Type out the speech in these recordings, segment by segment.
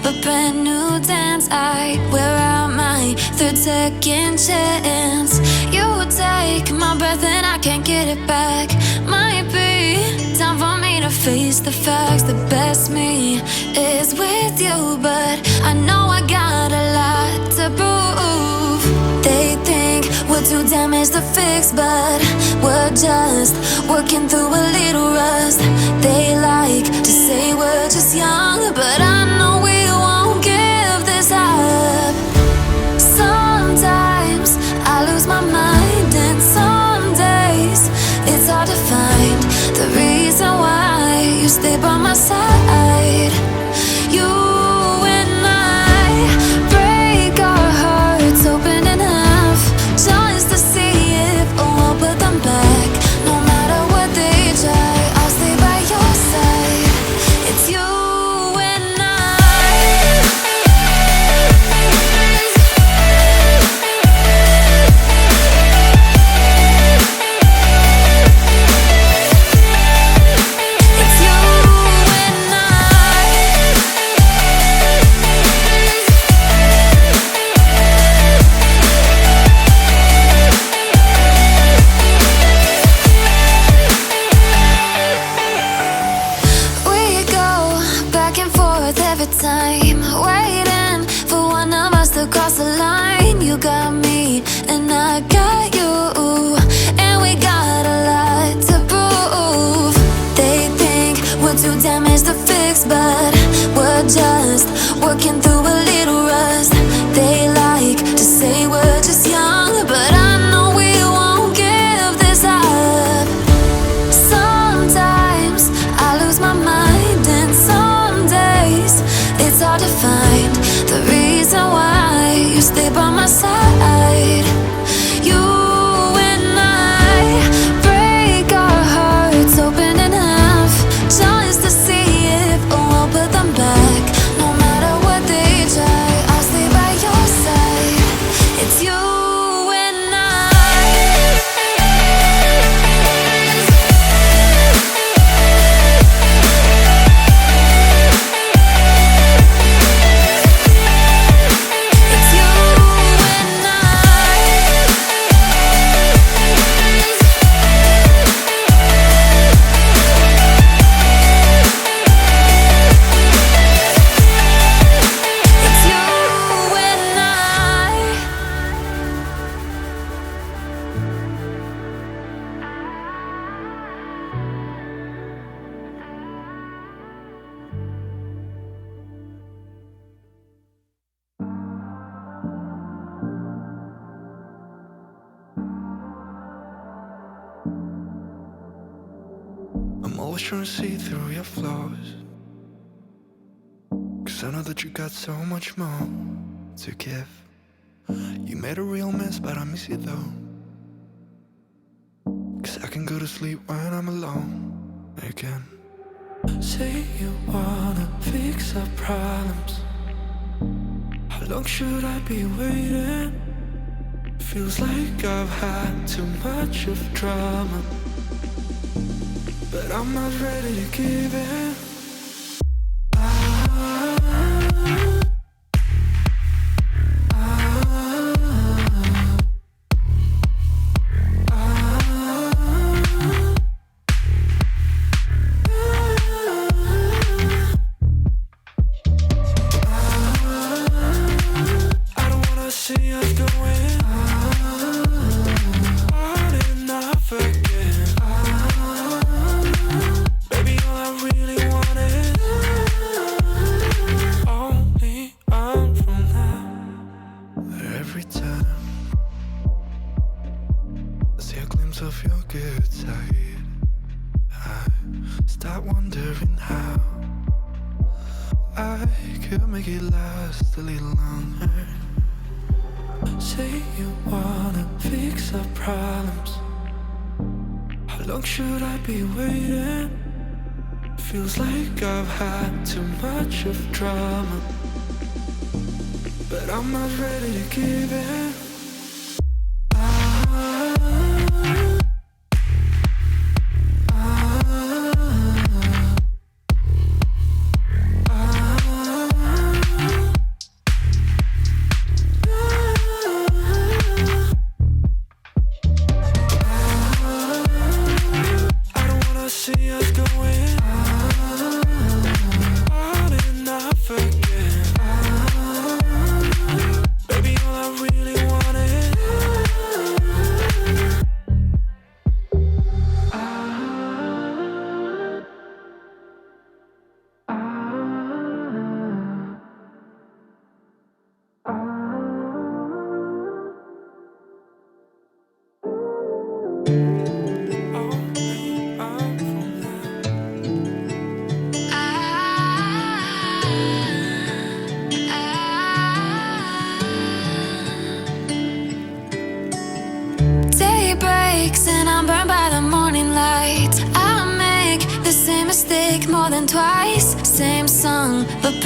a brand new dance. I wear out my third second chance. You take my breath and I can't get it back. Might be time for me to face the facts. The best me is with you, but I know I got a lot to prove. They think we're too damaged to fix, but we're just working through a little rust. They like to say we're just young, but I know we won't give this up. Sometimes I lose my mind, and some days it's hard to find the reason why you stay by my side. You and I break our hearts open in half, just to see if we'll put them back. No matter what they try, I'll stay by your side. It's you and I. It's you and I. We go back and forth every time, waiting for one of us to cross the line. You got me and I got you, and we got a lot to prove. They think we're too damaged to fix, but we're just working through a little rust. They like to say we're just young, but I know we won't give this up. Sometimes I lose my mind, and some days it's hard to find the reason why you stay by my side. You and I break our hearts open in half, just to see if we'll put them back. No matter what they try, I'll stay by your side. It's you and I. It's you and I. It's you and I. I'm always trying to see through your flaws, 'cause I know that you got so much more to give. You made a real mess, but I miss you though, 'cause I can go to sleep when I'm alone again. Say you wanna fix our problems. How long should I be waiting? Feels like I've had too much of drama, but I'm not ready to give in. I don't wanna see us going hard enough again. Baby, all I really want is only on from that. Every time I see a glimpse of your good side, I start wondering how I could make it last a little longer. Say you wanna fix our problems. How long should I be waiting? Feels like I've had too much of drama, but I'm not ready to give in.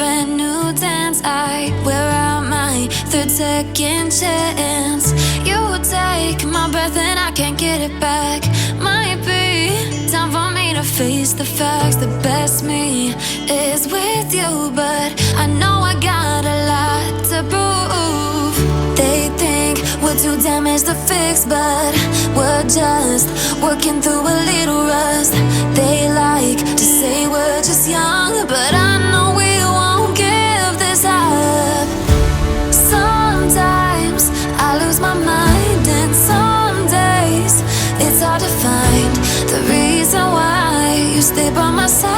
brand new dance. I wear out my third second chance. You take my breath and I can't get it back. Might be time for me to face the facts. The best me is with you, but I know I got a lot to prove. They think we're too damaged to fix, but we're just working through a little rust. They like to say we're just young, but I know we won't give this up. Sometimes I lose my mind, and some days it's hard to find the reason why you stay by my side.